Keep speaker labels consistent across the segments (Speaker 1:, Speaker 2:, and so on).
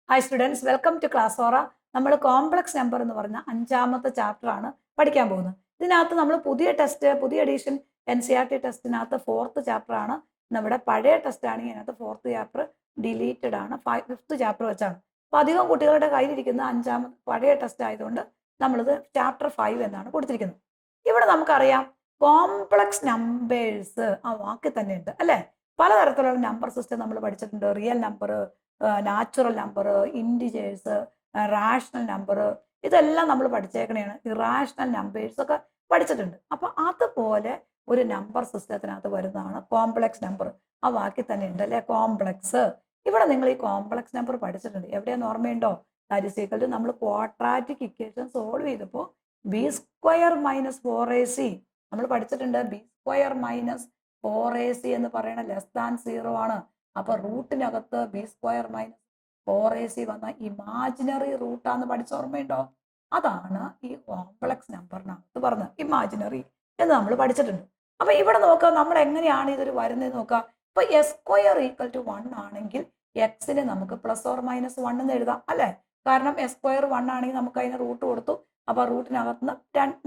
Speaker 1: Hi students, welcome to class Aura. നമ്മൾ complex number എന്ന് പറഞ്ഞ 5ാമത്തെ ചാപ്റ്റർ ആണ് പഠിക്കാൻ പോകുന്നത്. ഇതിനകത്ത് നമ്മൾ പുതിയ എഡിഷൻ NCERT ടെസ്റ്റിനകത്ത് 4th ചാപ്റ്റർ ആണ്. നമ്മുടെ പഴയ ടെസ്റ്റ് ആണെങ്കിൽ ഇതിനകത്ത് 4th ചാപ്റ്റർ ഡിലീറ്റഡ് ആണ്, 5th ചാപ്റ്റർ വെച്ചാണ്. അപ്പോൾ അധികം കുട്ടികളുടെ കയ്യിലിരിക്കുന്ന 5ാമത്തെ പഴയ ടെസ്റ്റ് ആയതുകൊണ്ട് നമ്മളിത് ചാപ്റ്റർ 5 എന്നാണ് കൊടുത്തിരിക്കുന്നത്. ഇവിടെ നമുക്കറിയാം കോംപ്ലക്സ് നമ്പേഴ്സ് ആ വാക്കിൽ തന്നെ ഉണ്ട് അല്ലേ. പലതരത്തിലുള്ള നമ്പർ സിസ്റ്റം നമ്മൾ പഠിച്ചിട്ടുണ്ട്. Real number, natural number, integers, rational number, ഇതെല്ലാം നമ്മൾ പഠിച്ചേക്കണേയാണ്. ഇറാഷണൽ നമ്പേഴ്സ് ഒക്കെ പഠിച്ചിട്ടുണ്ട്. അപ്പൊ അതുപോലെ ഒരു നമ്പർ സിസ്റ്റത്തിനകത്ത് വരുന്നതാണ് കോംപ്ലക്സ് നമ്പർ. ആ വാക്കിൽ തന്നെ ഉണ്ട് അല്ലെ, കോംപ്ലക്സ്. ഇവിടെ നിങ്ങൾ ഈ കോംപ്ലക്സ് നമ്പർ പഠിച്ചിട്ടുണ്ട്. എവിടെയെന്ന് ഓർമ്മയുണ്ടോ? ദാറ്റ് ഈസ് ഈക്വൽ ടു നമ്മൾ ക്വാഡ്രാറ്റിക് ഇക്വേഷൻ സോൾവ് ചെയ്തപ്പോൾ b² - 4ac നമ്മൾ പഠിച്ചിട്ടുണ്ട്. b² - 4ac എന്ന് പറയുന്ന <0 ആണ്. അപ്പൊ റൂട്ടിനകത്ത് b² - 4ac വന്ന ഇമാജിനറി റൂട്ടാന്ന് പഠിച്ച ഓർമ്മയുണ്ടോ? അതാണ് ഈ കോംപ്ലക്സ് നമ്പറിനകത്ത് പറഞ്ഞത്, ഇമാജിനറി എന്ന് നമ്മൾ പഠിച്ചിട്ടുണ്ട്. അപ്പൊ ഇവിടെ നോക്കാം നമ്മൾ എങ്ങനെയാണ് ഇതൊരു വരുന്നത് നോക്കാം. ഇപ്പൊ s² = 1 ആണെങ്കിൽ എക്സിന് നമുക്ക് +or-1 എന്ന് എഴുതാം അല്ലെ. കാരണം s² 1 ആണെങ്കിൽ നമുക്ക് അതിന് റൂട്ട് കൊടുത്തു. അപ്പൊ റൂട്ടിനകത്ത്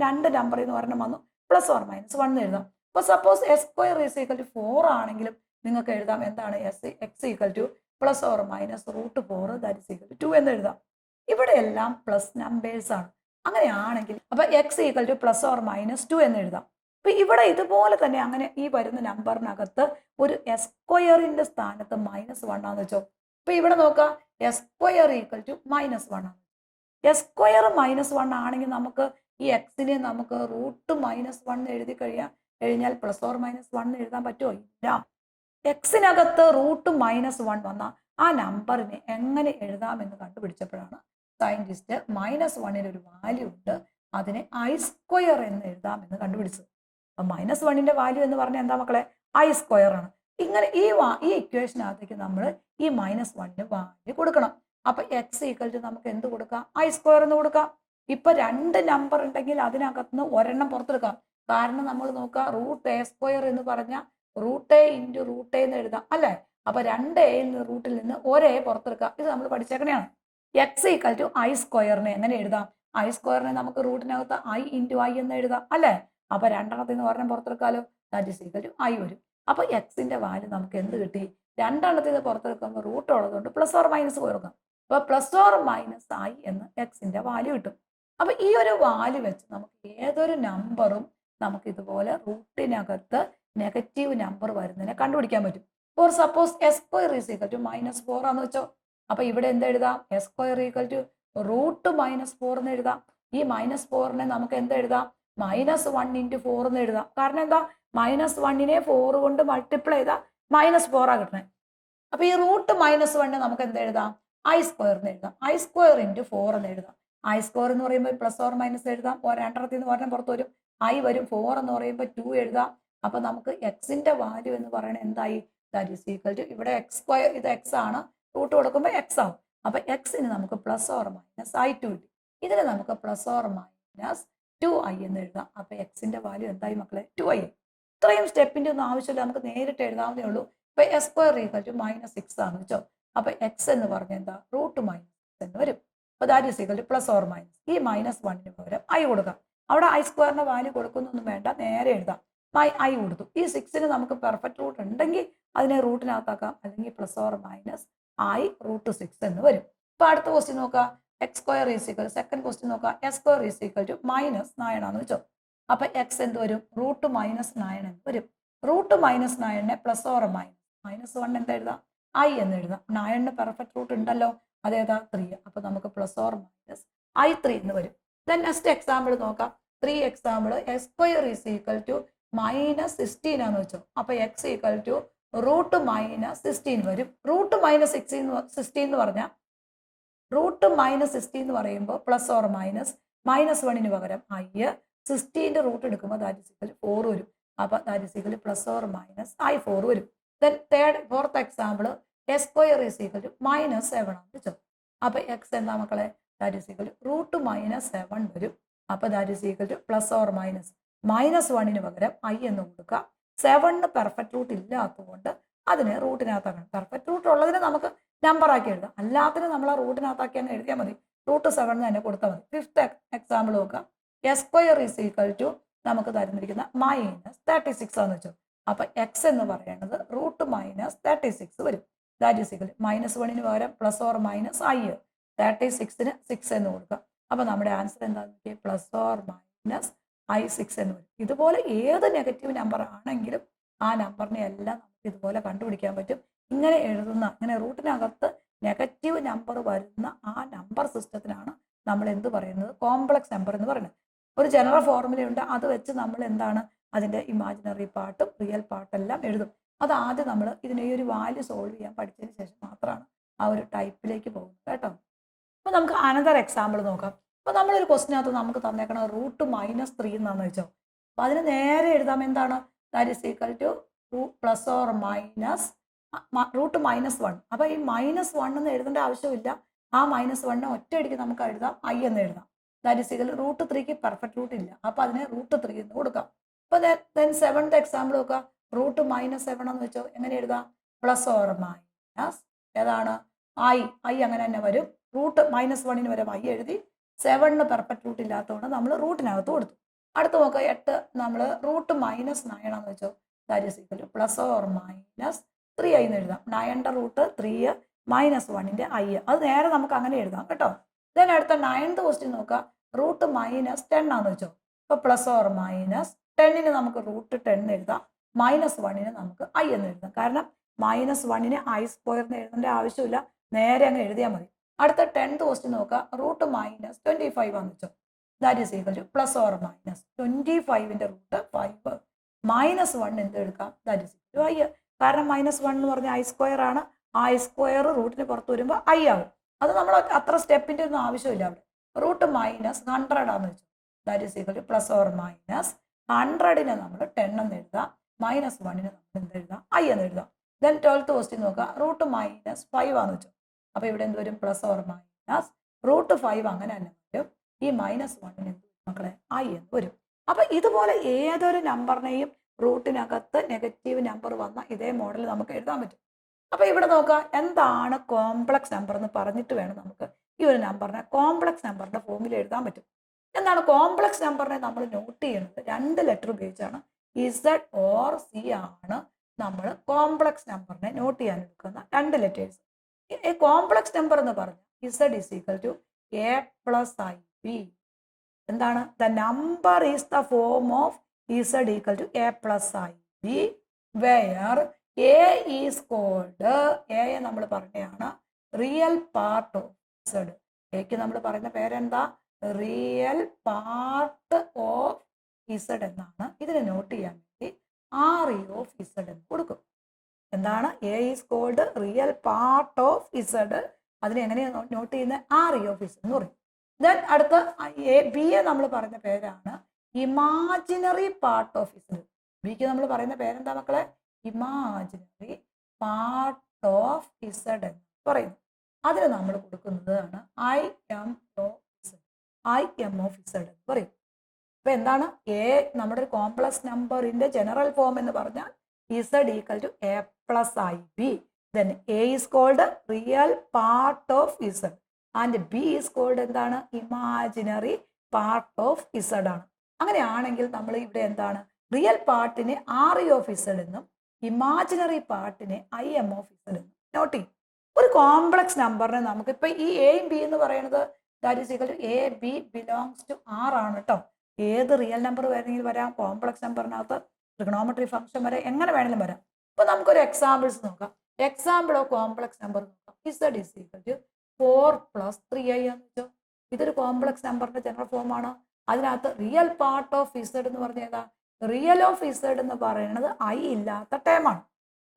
Speaker 1: രണ്ട് നമ്പർ എന്ന് പറഞ്ഞാൽ വന്നു +or-1 എന്ന് എഴുതാം. അപ്പൊ സപ്പോസ് s² = 4 ആണെങ്കിലും നിങ്ങൾക്ക് എഴുതാം എന്താണ്, x = +or-√4 that is equal to 2 എന്ന് എഴുതാം. ഇവിടെ എല്ലാം പ്ലസ് നമ്പേഴ്സ് ആണ്. അങ്ങനെയാണെങ്കിൽ അപ്പൊ x = +or-2 എന്ന് എഴുതാം. അപ്പൊ ഇവിടെ ഇതുപോലെ തന്നെ അങ്ങനെ ഈ വരുന്ന നമ്പറിനകത്ത് ഒരു s² സ്ഥാനത്ത് -1 ആണെന്ന് വെച്ചോ. അപ്പൊ ഇവിടെ നോക്കാം, s² = -1 ആണ്. s² -1 ആണെങ്കിൽ നമുക്ക് ഈ എക്സിനെ നമുക്ക് √-1 എഴുതി കഴിഞ്ഞാൽ +or-1 എഴുതാൻ പറ്റുമോ? ഇല്ല. എക്സിനകത്ത് √-1 വന്ന ആ നമ്പറിനെ എങ്ങനെ എഴുതാമെന്ന് കണ്ടുപിടിച്ചപ്പോഴാണ് സയന്റിസ്റ്റ് -1 ഒരു വാല്യൂ ഉണ്ട്, അതിനെ i² എന്ന് എഴുതാമെന്ന് കണ്ടുപിടിച്ചത്. അപ്പൊ -1 വാല്യൂ എന്ന് പറഞ്ഞാൽ എന്താ മക്കളെ? i² ആണ്. ഇങ്ങനെ ഈ ഇക്വേഷനകത്തേക്ക് നമ്മൾ ഈ -1 വാല്യൂ കൊടുക്കണം. അപ്പൊ x = നമുക്ക് എന്ത് കൊടുക്കാം? i² എന്ന് കൊടുക്കാം. ഇപ്പൊ രണ്ട് നമ്പർ ഉണ്ടെങ്കിൽ അതിനകത്തുനിന്ന് ഒരെണ്ണം പുറത്തെടുക്കാം. കാരണം നമ്മൾ നോക്കുക, √a² എന്ന് പറഞ്ഞ √a × √a എന്ന് എഴുതാം അല്ലെ. അപ്പൊ 2a റൂട്ടിൽ നിന്ന് ഒരേ പുറത്തെടുക്കാം. ഇത് നമ്മൾ പഠിച്ചേക്കണെയാണ്. x = i² എങ്ങനെ എഴുതാം? i² നമുക്ക് റൂട്ടിനകത്ത് i × i എന്ന് എഴുതാം അല്ലെ. അപ്പൊ രണ്ടെണ്ണത്തിൽ നിന്ന് ഒരെണ്ണം പുറത്തെടുക്കാലോ, that is equal to i വരും. അപ്പൊ എക്സിന്റെ വാല്യൂ നമുക്ക് എന്ത് കിട്ടി? രണ്ടെണ്ണത്തിൽ നിന്ന് പുറത്തെടുക്കുമ്പോൾ റൂട്ട് ഉള്ളതുകൊണ്ട് +or-1 കൊടുക്കാം. അപ്പൊ +or-i എന്ന് എക്സിന്റെ വാല്യൂ കിട്ടും. അപ്പൊ ഈ ഒരു വാല്യൂ വെച്ച് നമുക്ക് ഏതൊരു നമ്പറും നമുക്ക് ഇതുപോലെ റൂട്ടിനകത്ത് നെഗറ്റീവ് നമ്പർ വരുന്നതിനെ കണ്ടുപിടിക്കാൻ പറ്റും. ഫോർ സപ്പോസ് s² = -4 ആണെന്ന് വെച്ചോ. അപ്പൊ ഇവിടെ എന്ത് എഴുതാം? s² = √-4 എന്ന് എഴുതാം. ഈ -4നെ നമുക്ക് എന്ത് എഴുതാം? -1 × 4 എന്ന് എഴുതാം. കാരണം എന്താ? -1നെ 4 കൊണ്ട് മൾട്ടിപ്ലൈ ചെയ്താൽ -4 ആ കിട്ടണേ. അപ്പൊ ഈ √-1 നമുക്ക് എന്ത് എഴുതാം? i² എന്ന് എഴുതാം. i² × 4 എന്ന് എഴുതാം. i² എന്ന് പറയുമ്പോൾ +or-1 എഴുതാം. രണ്ടെണ്ണത്തിൽ നിന്ന് ഒരെണ്ണം പുറത്ത് വരും, i വരും. 4 എന്ന് പറയുമ്പോൾ 2 എഴുതാം. അപ്പൊ നമുക്ക് എക്സിന്റെ വാല്യൂ എന്ന് പറയുന്നത് എന്തായി? ദാറ്റ് ഈസ് ഈക്വൽ ടു, ഇവിടെ x², ഇത് x ആണ്, റൂട്ട് കൊടുക്കുമ്പോൾ x ആവും. അപ്പൊ എക്സിന് നമുക്ക് +or-i2 കിട്ടി. ഇതിന് നമുക്ക് +or-2i എന്ന് എഴുതാം. അപ്പൊ എക്സിന്റെ വാല്യൂ എന്തായി മക്കളെ? 2i. ഇത്രയും സ്റ്റെപ്പിന്റെ ഒന്നും ആവശ്യമില്ല, നമുക്ക് നേരിട്ട് എഴുതാവുന്നേ ഉള്ളൂ. ഇപ്പൊ s² = -6 ആണെന്ന് വെച്ചോ. അപ്പൊ x എന്ന് പറഞ്ഞ എന്താ? √-6 എന്ന് വരും. അപ്പൊ that is equal to +or-. ഈ -1 പകരം i കൊടുക്കാം. അവിടെ i² വാല്യൂ കൊടുക്കുന്നൊന്നും വേണ്ട, നേരെ എഴുതാം. i കൊടുത്തു. ഈ 6ന് നമുക്ക് പെർഫെക്റ്റ് റൂട്ട് ഉണ്ടെങ്കിൽ അതിനെ റൂട്ടിനകത്താക്കാം, അല്ലെങ്കിൽ +or-i√6 എന്ന് വരും. ഇപ്പൊ അടുത്ത ക്വസ്റ്റ്യൻ നോക്കാം. സെക്കൻഡ് ക്വസ്റ്റ്യൻ നോക്കാം. s² = -9 ആണെന്ന് വെച്ചോ. അപ്പൊ x എന്ത് വരും? √-9 എന്ന് വരും. √-9നെ +or-1 എന്താ എഴുതാം? i എന്ന് എഴുതാം. 9ന് പെർഫെക്റ്റ് റൂട്ട് ഉണ്ടല്ലോ, അതേതാ? 3. അപ്പൊ നമുക്ക് +or-i3 എന്ന് വരും. ദെൻ നെക്സ്റ്റ് എക്സാമ്പിൾ നോക്കാം. 3 എക്സാമ്പിൾ. s² = -16 ആണെന്ന് വെച്ചോ. അപ്പൊ x = √-16 വരും. √-16 എന്ന് പറഞ്ഞാൽ √-16 എന്ന് പറയുമ്പോൾ +or-1ന് പകരം i, 16ന്റെ റൂട്ട് എടുക്കുമ്പോൾ ദാറ്റ് ഈസ് ഈക്വൽ 4 വരും. അപ്പൊ ദാറ്റ് ഈസ് ഈക്വൽ +or-i4 വരും. Then fourth example. s² = -7 ആണെന്ന് വെച്ചോ. അപ്പൊ x എന്താ മക്കളെ? ദാറ്റ് ഈസ് ഈക്വൽ √-7 വരും. അപ്പൊ ദാറ്റ് ഈസ് ഈക്വൽ ടു +or-(-1)ന് പകരം i എന്ന് കൊടുക്കുക. 7ന് പെർഫെക്റ്റ് റൂട്ട് ഇല്ലാത്തതുകൊണ്ട് അതിനെ റൂട്ടിനകത്താക്കണം. പെർഫെക്റ്റ് റൂട്ട് ഉള്ളതിനെ നമുക്ക് നമ്പർ ആക്കി എഴുതാം. അല്ലാത്തതിന് നമ്മൾ ആ റൂട്ടിനകത്താക്കി അങ്ങ് എഴുതിയാൽ മതി. √7 തന്നെ കൊടുത്താൽ മതി. ഫിഫ്ത്ത് എക്സാമ്പിൾ നോക്കാം. S square is equal to നമുക്ക് തരുന്നിരിക്കുന്ന -36 ആണെന്ന് വെച്ചു. അപ്പൊ എക്സ് എന്ന് പറയുന്നത് √-36 വരും. ദാറ്റ് ഈസ് ഈക്വൽ -1ന് പകരം +or-i 36ന് 6 എന്ന് കൊടുക്കാം. അപ്പൊ നമ്മുടെ ആൻസർ എന്താണെന്ന് നോക്കിയാൽ +or-i6 എന്ന് വരും. ഇതുപോലെ ഏത് നെഗറ്റീവ് നമ്പർ ആണെങ്കിലും ആ നമ്പറിനെ എല്ലാം നമുക്ക് ഇതുപോലെ കണ്ടുപിടിക്കാൻ പറ്റും. ഇങ്ങനെ എഴുതുന്ന, ഇങ്ങനെ റൂട്ടിനകത്ത് നെഗറ്റീവ് നമ്പർ വരുന്ന ആ നമ്പർ സിസ്റ്റത്തിനാണ് നമ്മൾ എന്ത് പറയുന്നത്, കോംപ്ലക്സ് നമ്പർ എന്ന് പറയുന്നത്. ഒരു ജനറൽ ഫോർമുലയുണ്ട്, അത് വെച്ച് നമ്മൾ എന്താണ് അതിൻ്റെ ഇമാജിനറി പാർട്ടും റിയൽ പാർട്ടും എല്ലാം എഴുതും. അത് ആദ്യം നമ്മൾ ഇതിനെ ഒരു വാല്യൂ സോൾവ് ചെയ്യാൻ പഠിച്ചതിന് ശേഷം മാത്രമാണ് ആ ഒരു ടൈപ്പിലേക്ക് പോകുന്നത് കേട്ടോ. അപ്പോൾ നമുക്ക് അനദർ എക്സാമ്പിൾ നോക്കാം. അപ്പോൾ നമ്മളൊരു ക്വസ്റ്റിനകത്ത് നമുക്ക് തന്നേക്കണം √-3 എന്നാന്ന് വെച്ചോ. അപ്പോൾ അതിന് നേരെ എഴുതാം എന്താണ്, that is equal to +or-√-1. അപ്പോൾ ഈ -1 എന്ന് എഴുതേണ്ട ആവശ്യമില്ല. ആ -1 ഒറ്റയടിക്ക് നമുക്ക് എഴുതാം i എന്ന് എഴുതാം. ദാറ്റ് ഈസ് ഈക്വൽ √3ക്ക് പെർഫെക്റ്റ് റൂട്ട് ഇല്ല, അപ്പോൾ അതിനെ √3 എന്ന് കൊടുക്കാം. അപ്പോൾ ദെൻ 7th എക്സാമ്പിൾ നോക്കുക. √-7 എന്ന് വെച്ചോ, എങ്ങനെ എഴുതാം, +or- ഏതാണ് i അങ്ങനെ തന്നെ വരും. √-1ന് വരെ i എഴുതി. 7ന് പെർഫെക്റ്റ് റൂട്ട് ഇല്ലാത്തതുകൊണ്ട് നമ്മൾ റൂട്ടിനകത്ത് കൊടുത്തു. അടുത്ത് നോക്കുക 8 നമ്മൾ √-9 ആണെന്ന് വെച്ചോ, ദാറ്റ് ഈസ് ഈക്വൽ +or-3i എന്ന് എഴുതാം. 9ന്റെ റൂട്ട് 3 -1ന്റെ i, അത് നേരെ നമുക്ക് അങ്ങനെ എഴുതാം കേട്ടോ. ദെൻ അടുത്ത 9th ക്വസ്റ്റ്യൻ നോക്കുക. √-10 ആണെന്ന് വെച്ചോ, അപ്പോൾ +or-10ന് നമുക്ക് √10 എഴുതാം. -1ന് നമുക്ക് i എന്ന് എഴുതാം. കാരണം -1ന് i² എന്ന് എഴുതേണ്ട ആവശ്യമില്ല, നേരെ അങ്ങ് എഴുതിയാൽ മതി. അടുത്ത 10th ക്വസ്റ്റ്യൻ നോക്കുക. √-25 ആണെന്ന് വെച്ചോ, ദാറ്റ് ഈസ് ഈക്വൽ ടു +or-25ന്റെ റൂട്ട് 5 -1 എന്ത് എടുക്കാം, that is equal to i. കാരണം -1 എന്ന് പറഞ്ഞാൽ i² ആണ്. ആ i² റൂട്ടിന് പുറത്ത് വരുമ്പോൾ i ആവും. അത് നമ്മൾ അത്ര സ്റ്റെപ്പിൻ്റെ ഒന്നും ആവശ്യമില്ല അവിടെ. √-100 ആണെന്ന് വെച്ചു, ദാറ്റ് ഈസ് ഈക്വൽ ടു +or-100ന് നമ്മൾ 10 എന്ന് എഴുതാം. -1ന് നമ്മൾ എന്ത് എഴുതാം, i എന്ന് എഴുതാം. ദെൻ 12th ക്വസ്റ്റ്യൻ നോക്കുക. √-5 ആണെന്ന് വെച്ചു, അപ്പോൾ ഇവിടെ എന്ത് വരും, +or-√5 അങ്ങനെ തന്നെ വരും. ഈ -1ന് എന്ത് മക്കളെ, i എന്ന് വരും. അപ്പൊ ഇതുപോലെ ഏതൊരു നമ്പറിനെയും റൂട്ടിനകത്ത് നെഗറ്റീവ് നമ്പർ വന്ന ഇതേ മോഡൽ നമുക്ക് എഴുതാൻ പറ്റും. അപ്പൊ ഇവിടെ നോക്കാം, എന്താണ് കോംപ്ലക്സ് നമ്പർ എന്ന് പറഞ്ഞിട്ട് വേണം നമുക്ക് ഈ ഒരു നമ്പറിനെ കോംപ്ലക്സ് നമ്പറിന്റെ ഫോമിൽ എഴുതാൻ പറ്റും. എന്താണ് കോംപ്ലക്സ് നമ്പറിനെ നമ്മൾ നോട്ട് ചെയ്യുന്നത് 2 ലെറ്റർ ഉപയോഗിച്ചാണ്. Z or C ആണ് നമ്മൾ കോംപ്ലക്സ് നമ്പറിനെ നോട്ട് ചെയ്യാൻ എടുക്കുന്ന 2 ലെറ്റേഴ്സ്. കോംപ്ലക്സ് നമ്പർ എന്ന് പറഞ്ഞാൽ Z is equal to A plus IB. എന്താണ്, the number is the form of Z equal to A plus IB, where A is called, A നമ്മൾ പറഞ്ഞതാണ് റിയൽ പാർട്ട് ഓഫ് Z. എക്ക് നമ്മൾ പറയുന്ന പേരെന്താ, real part of Z എന്നാണ്. ഇതിനെ not ചെയ്യാൻ വേണ്ടി RE of Z എന്ന് കൊടുക്കും. എന്താണ്, A is called real part of Z, അതിനെ എങ്ങനെയാണ് നോട്ട് ചെയ്യുന്നത്, RE of Z എന്ന് പറയും. ദെൻ അടുത്ത ബി എ നമ്മൾ പറഞ്ഞ പേരാണ് ഇമാജിനറി പാർട്ട് ഓഫ് Z. ബിക്ക് നമ്മൾ പറയുന്ന പേരെന്താ മക്കളെ, ഇമാജിനറി പാർട്ട് ഓഫ് Z എന്ന് പറയുന്നു. അതിന് നമ്മൾ കൊടുക്കുന്നതാണ് IM of Z എന്ന് പറയും. അപ്പൊ എന്താണ്, എ നമ്മുടെ ഒരു കോംപ്ലക്സ് നമ്പറിന്റെ ജനറൽ ഫോം എന്ന് പറഞ്ഞാൽ Z equal to A plus IB. Then A is called real part of Z and B is called എന്താണ്, ഇമാജിനറി പാർട്ട് ഓഫ് Z ആണ്. അങ്ങനെയാണെങ്കിൽ നമ്മൾ ഇവിടെ എന്താണ്, റിയൽ പാർട്ടിനെ RE of Z എന്നും ഇമാജിനറി പാർട്ടിനെ IM of Z എന്നും നോട്ട് ചെയ്യും. ഒരു കോംപ്ലക്സ് നമ്പറിനെ നമുക്ക് ഇപ്പൊ ഈ എയും ബി എന്ന് പറയുന്നത് that is equal to AB belongs to R ആണ് കേട്ടോ. ഏത് റിയൽ നമ്പർ വേണമെങ്കിലും വരാം, കോംപ്ലക്സ് നമ്പറിനകത്ത് ട്രിഗണോമെട്രി ഫംഗ്ഷൻ വരെ എങ്ങനെ വേണമെങ്കിലും വരാം. അപ്പൊ നമുക്കൊരു എക്സാമ്പിൾസ് നോക്കാം. എക്സാമ്പിൾ ഓഫ് കോംപ്ലക്സ് നമ്പർ നോക്കാം. Z is equal to 4 plus 3i എന്ന് വെച്ചോ. ഇതൊരു കോംപ്ലക്സ് നമ്പറിന്റെ ജനറൽ ഫോം ആണ്. അതിനകത്ത് റിയൽ പാർട്ട് ഓഫ് Z എന്ന് പറഞ്ഞ ഏതാ, റിയൽ ഓഫ് Z എന്ന് പറയുന്നത് i ഇല്ലാത്ത ടേമാണ്.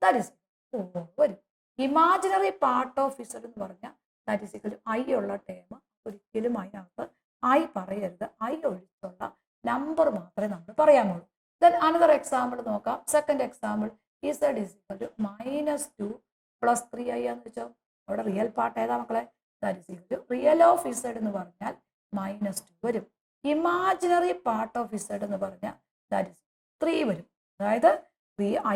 Speaker 1: ദാറ്റ് ഈസ് 4 വരും. ഇമാജിനറി പാർട്ട് ഓഫ് Z എന്ന് പറഞ്ഞാൽ that is equal to i ഉള്ള ടേം ഒരിക്കലും അതിനകത്ത് i പറയരുത്. i ഒഴിച്ചുള്ള നമ്പർ മാത്രമേ നമ്മൾ പറയാമുള്ളൂ. ദെൻ അനദർ എക്സാമ്പിൾ നോക്കാം. Second example Z is equal to -2 plus 3i എന്ന് വെച്ചോ. അവിടെ റിയൽ പാർട്ട് ഏതാ മക്കളെ, that is equal to real of Z എന്ന് പറഞ്ഞാൽ -2 വരും. ഇമാജിനറി പാർട്ട് ഓഫ് Z എന്ന് പറഞ്ഞാൽ ദാറ്റ് ഈസ് 3 വരും. അതായത്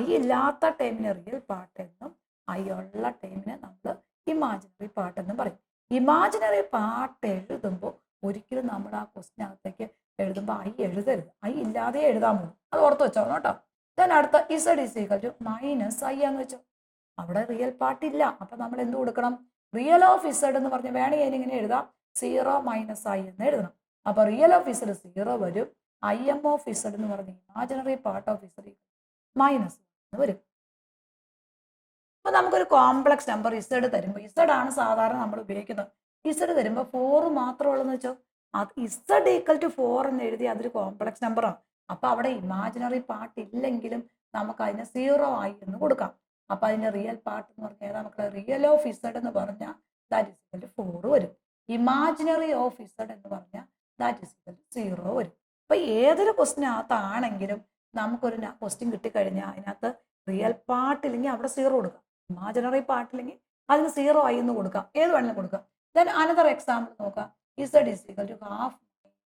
Speaker 1: i ഇല്ലാത്ത ടൈമിനെ റിയൽ പാർട്ട് എന്നും i ഉള്ള ടൈമിനെ നമ്മൾ ഇമാജിനറി പാർട്ട് എന്ന് പറയും. ഇമാജിനറി പാർട്ട് എഴുതുമ്പോൾ ഒരിക്കലും നമ്മൾ ആ ക്വസ്റ്റിനകത്തേക്ക് എഴുതുമ്പോൾ ഐ എഴുതരുത്. ഐ ഇല്ലാതെ എഴുതാൻ പോകും. അത് ഓർത്ത് വെച്ചോളൂ കേട്ടോ. ദെൻ അടുത്ത Z is equal to minus i എന്ന് വെച്ചോ. അവിടെ റിയൽ പാർട്ട് ഇല്ല. അപ്പൊ നമ്മൾ എന്ത് കൊടുക്കണം? റിയൽ ഓഫ് ഇസഡ് എന്ന് പറഞ്ഞ് വേണമെങ്കിൽ അതിനിങ്ങനെ എഴുതാം, 0 മൈനസ് ഐ എന്ന് എഴുതണം. അപ്പൊ റിയൽ ഓഫ് ഇസഡ് 0 വരും. ഐ എം ഓഫ് ഇസഡ് എന്ന് പറഞ്ഞ് imaginary part of Z minus എന്ന് വരും. അപ്പൊ നമുക്കൊരു കോംപ്ലക്സ് നമ്പർ ഇസഡ് തരുമ്പോൾ, ഇസഡ് ആണ് സാധാരണ നമ്മൾ ഉപയോഗിക്കുന്നത്. ഇസഡ് തരുമ്പോൾ 4 മാത്രമേ ഉള്ളൂ എന്ന് വെച്ചോ. അത് ഇസഡ് ഈക്വൽ ടു 4 എന്ന് എഴുതി അതൊരു കോംപ്ലക്സ് നമ്പറാണ്. അപ്പൊ അവിടെ ഇമാജിനറി പാർട്ട് ഇല്ലെങ്കിലും നമുക്ക് അതിന് 0 ആയി എന്ന് കൊടുക്കാം. അപ്പൊ അതിന്റെ റിയൽ പാർട്ട് എന്ന് പറഞ്ഞാൽ നമുക്ക് റിയൽ ഓഫ് ഇസഡ് എന്ന് പറഞ്ഞാൽ ദാറ്റ് ഇസ് ഈക്വൽ ടു 4 വരും. ഇമാജിനറി ഓഫ് ഇസഡ് എന്ന് പറഞ്ഞാൽ ദാറ്റ് ഇസ് ഈക്വൽ ടു 0 വരും. അപ്പൊ ഏതൊരു ക്വസ്റ്റിനകത്താണെങ്കിലും നമുക്കൊരു ക്വസ്റ്റ്യൻ കിട്ടിക്കഴിഞ്ഞാൽ അതിനകത്ത് റിയൽ പാർട്ട് ഇല്ലെങ്കിൽ അവിടെ 0 കൊടുക്കാം. ഇമാജിനറി പാർട്ട് ഇല്ലെങ്കിൽ അതിന് 0 ആയി എന്ന് കൊടുക്കാം. ഏത് വേണമെങ്കിലും കൊടുക്കാം. ദെൻ അനദർ എക്സാമ്പിൾ നോക്കാം. Z is equal to half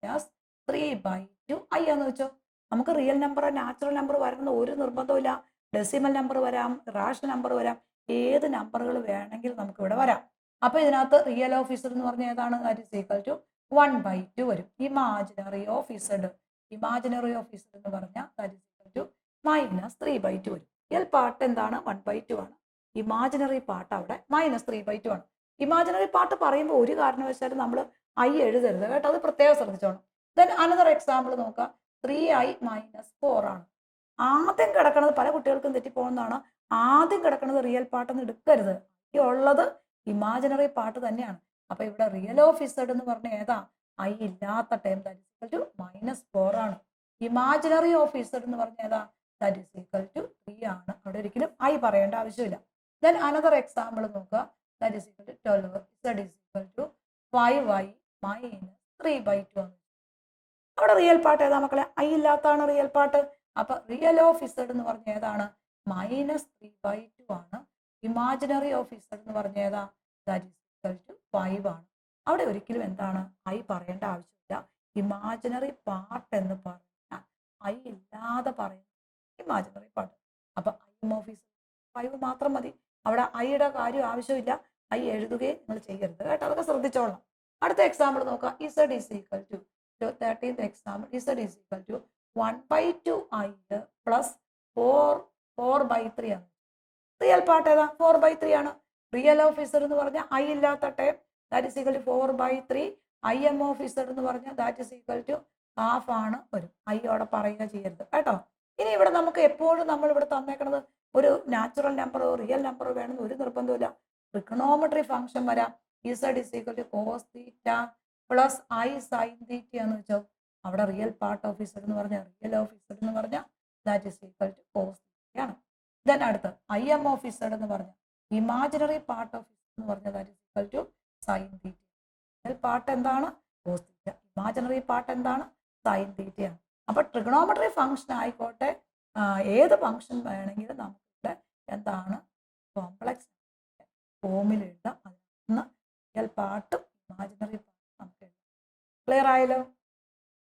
Speaker 1: minus 3/2 i എന്ന് വെച്ചോ. നമുക്ക് റിയൽ നമ്പർ നാച്ചുറൽ നമ്പർ വരണമെന്ന് ഒരു നിർബന്ധമില്ല. ഡെസിമൽ നമ്പർ വരാം, റാഷണൽ നമ്പർ വരാം, ഏത് നമ്പറുകൾ വേണമെങ്കിലും നമുക്ക് ഇവിടെ വരാം. അപ്പൊ ഇതിനകത്ത് റിയൽ ഓഫ് ഇസഡ് എന്ന് പറഞ്ഞാൽ ഏതാണ്? ദാറ്റ് ഈസ് ഈക്വൽ ടു 1/2 വരും. ഇമാജിനറി ഓഫ് ഇസഡ് എന്ന് പറഞ്ഞാൽ that is equal to minus 3/2 വരും. റിയൽ പാർട്ട് എന്താണ്? 1/2 ആണ്. ഇമാജിനറി പാർട്ട് അവിടെ മൈനസ് 3/2 ആണ്. ഇമാജിനറി പാർട്ട് പറയുമ്പോൾ ഒരു കാരണവശാലും നമ്മൾ ഐ എഴുതരുത് കേട്ടോ. അത് പ്രത്യേകം ശ്രദ്ധിച്ചോണം. ദെൻ അനദർ എക്സാമ്പിൾ നോക്കാം. 3i മൈനസ് 4 ആണ്. ആദ്യം കിടക്കുന്നത്, പല കുട്ടികൾക്കും തെറ്റിപ്പോകുന്നതാണ്, ആദ്യം കിടക്കുന്നത് റിയൽ പാർട്ട് എന്ന് എടുക്കരുത്. ഈ ഉള്ളത് ഇമാജിനറി പാർട്ട് തന്നെയാണ്. അപ്പൊ ഇവിടെ റിയൽ ഓഫ് ഇസഡ് എന്ന് പറഞ്ഞ ഏതാ? ഐ ഇല്ലാത്ത time that is equal to -4 ആണ്. ഇമാജിനറി ഓഫ് ഇസഡ് എന്ന് പറഞ്ഞ ഏതാ? ദാറ്റ് ഈസ് ഈക്വൽ ടു 3 ആണ്. അവിടെ ഒരിക്കലും ഐ പറയേണ്ട ആവശ്യമില്ല. ദെൻ അനദർ എക്സാമ്പിൾ നോക്കുക. That is equal to 12. Z is equal to 5i minus 3/2 ആണ്. അവിടെ റിയൽ പാർട്ട് ഏതാ മക്കളെ? ഐ ഇല്ലാത്തതാണ് റിയൽ പാർട്ട്. അപ്പൊ റിയൽ ഓഫ് ഇസഡ് എന്ന് പറഞ്ഞ ഏതാണ്? മൈനസ് 3/2 ആണ്. ഇമാജിനറി ഓഫ് ഇസഡ് എന്ന് പറഞ്ഞ ഏതാ? ദാറ്റ് ഈസ് ഈക്വൽ ടു 5 ആണ്. അവിടെ ഒരിക്കലും എന്താണ്? ഐ പറയേണ്ട ആവശ്യമില്ല. ഇമാജിനറി പാർട്ട് എന്ന് പറഞ്ഞാൽ ഐ ഇല്ലാതെ പറയുന്ന ഇമാജിനറി പാർട്ട്. അപ്പൊ ഐ എം ഓഫ് ഇസഡ് 5 മാത്രം മതി. അവിടെ ഐയുടെ കാര്യം ആവശ്യമില്ല. ഐ എഴുതുകയും നിങ്ങൾ ചെയ്യരുത് കേട്ടോ. അതൊക്കെ ശ്രദ്ധിച്ചോളാം. അടുത്ത എക്സാമ്പിൾ നോക്കാം. Z is equal to 13th example. Z is equal to 1/2 i plus 4/3 ആണ്. റിയൽ പാർട്ട് ഏതാ? 4/3 ആണ്. റിയൽ ഓഫ് ഇസഡ് എന്ന് പറഞ്ഞാൽ ഐ ഇല്ലാത്ത time that is equal to 4/3. I M of Z എന്ന് പറഞ്ഞാൽ that is equal to half ആണ് വരും. ഐ അവിടെ പറയുക ചെയ്യരുത് കേട്ടോ. ഇനി ഇവിടെ നമുക്ക് എപ്പോഴും നമ്മൾ ഇവിടെ തന്നേക്കുന്നത് ഒരു നാച്ചുറൽ നമ്പറോ റിയൽ നമ്പറോ വേണമെന്ന് ഒരു നിർബന്ധമില്ല. ട്രിഗണോമെട്രി ഫംഗ്ഷൻ വരാം. Z is equal to cos theta plus i sine theta എന്ന് വെച്ചോ. അവിടെ റിയൽ പാർട്ട് ഓഫ് ഇസഡ് എന്ന് പറഞ്ഞാൽ റിയൽ ഓഫ് ഇസഡ് എന്ന് പറഞ്ഞാൽ that is equal to cos തീറ്റയാണ്. ദെൻ അടുത്ത് ഐ എം ഓഫ് ഇസഡ് എന്ന് പറഞ്ഞാൽ ഇമാജിനറി പാർട്ട് ഓഫ് ഇസഡ് എന്ന് പറഞ്ഞാൽ that is equal to sine theta. Real part എന്താണ്? Cos theta. ഇമാജിനറി പാർട്ട് എന്താണ്? സൈൻ തീറ്റയാണ്. അപ്പൊ ട്രിഗണോമെട്രി ഫംഗ്ഷൻ ആയിക്കോട്ടെ, ഏത് ഫംഗ്ഷൻ വേണമെങ്കിലും നമുക്ക് എന്താണ് കോംപ്ലക്സ് ഫോമിൽ എഴുതാം. അതിന് റിയൽ പാർട്ടും ഇമാജിനറി പാർട്ടും നമുക്ക് എഴുതാം. ക്ലിയർ ആയല്ലോ?